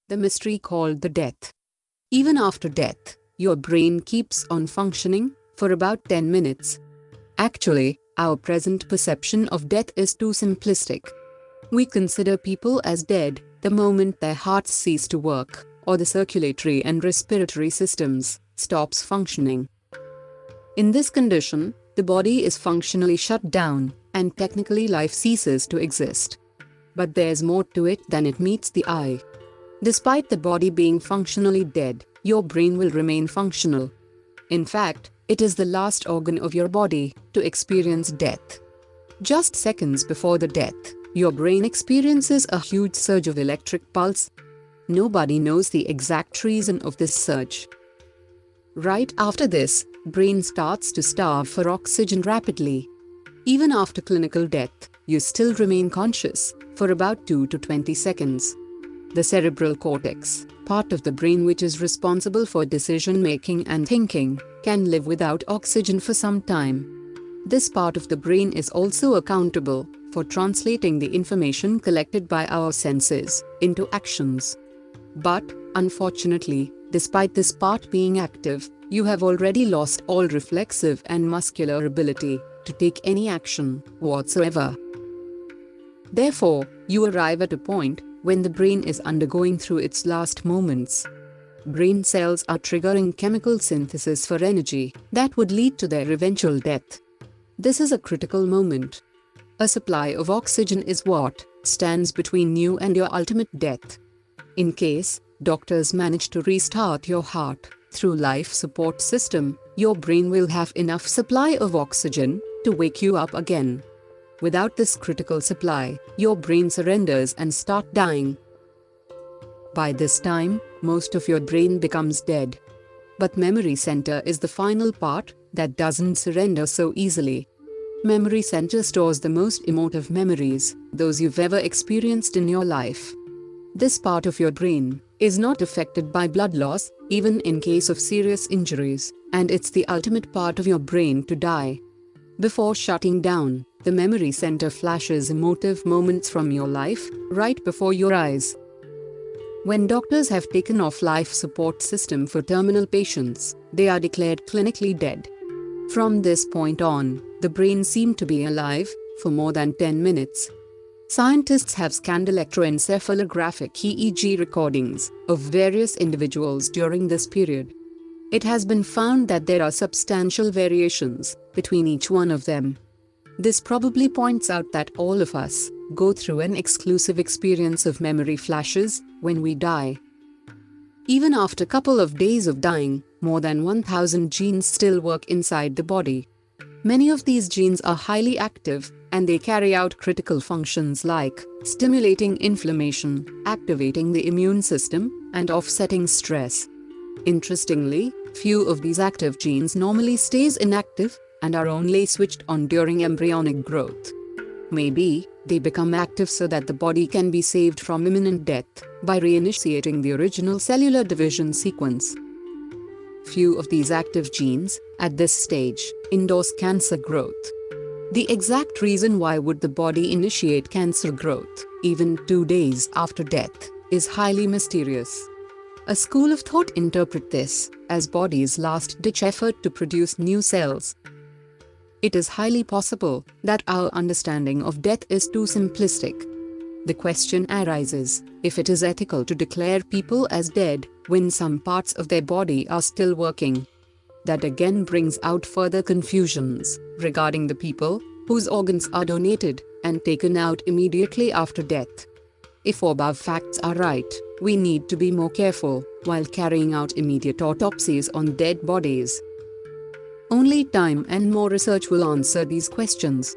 the mystery called the death. Even after death, your brain keeps on functioning for about 10 minutes. Actually, our present perception of death is too simplistic. We consider people as dead the moment their hearts cease to work, or the circulatory and respiratory systems stops functioning. In this condition, the body is functionally shut down, and technically life ceases to exist. But there's more to it than it meets the eye. Despite the body being functionally dead, your brain will remain functional. In fact, it is the last organ of your body to experience death. Just seconds before the death, your brain experiences a huge surge of electric pulse. Nobody knows the exact reason of this surge. Right after this, brain starts to starve for oxygen rapidly. Even after clinical death, you still remain conscious for about 2 to 20 seconds. The cerebral cortex, part of the brain which is responsible for decision-making and thinking, can live without oxygen for some time. This part of the brain is also accountable for translating the information collected by our senses into actions. But, unfortunately, despite this part being active, you have already lost all reflexive and muscular ability to take any action whatsoever. Therefore, you arrive at a point when the brain is undergoing through its last moments. Brain cells are triggering chemical synthesis for energy that would lead to their eventual death. This is a critical moment. A supply of oxygen is what stands between you and your ultimate death. In case doctors manage to restart your heart through life support system, your brain will have enough supply of oxygen to wake you up again. Without this critical supply, your brain surrenders and starts dying. By this time, most of your brain becomes dead. But memory center is the final part that doesn't surrender so easily. Memory center stores the most emotive memories, those you've ever experienced in your life. This part of your brain is not affected by blood loss, even in case of serious injuries, and it's the ultimate part of your brain to die. Before shutting down, the memory center flashes emotive moments from your life right before your eyes. When doctors have taken off life support system for terminal patients, they are declared clinically dead. From this point on, the brain seemed to be alive for more than 10 minutes. Scientists have scanned electroencephalographic EEG recordings of various individuals during this period. It has been found that there are substantial variations between each one of them. This probably points out that all of us go through an exclusive experience of memory flashes when we die. Even after a couple of days of dying, more than 1,000 genes still work inside the body. Many of these genes are highly active, and they carry out critical functions like stimulating inflammation, activating the immune system, and offsetting stress. Interestingly, few of these active genes normally stays inactive and are only switched on during embryonic growth. Maybe they become active so that the body can be saved from imminent death by reinitiating the original cellular division sequence. Few of these active genes, at this stage, endorse cancer growth. The exact reason why would the body initiate cancer growth, even 2 days after death, is highly mysterious. A school of thought interpret this as body's last-ditch effort to produce new cells. It is highly possible that our understanding of death is too simplistic. The question arises if it is ethical to declare people as dead when some parts of their body are still working. That again brings out further confusions regarding the people whose organs are donated and taken out immediately after death. If above facts are right, we need to be more careful while carrying out immediate autopsies on dead bodies. Only time and more research will answer these questions.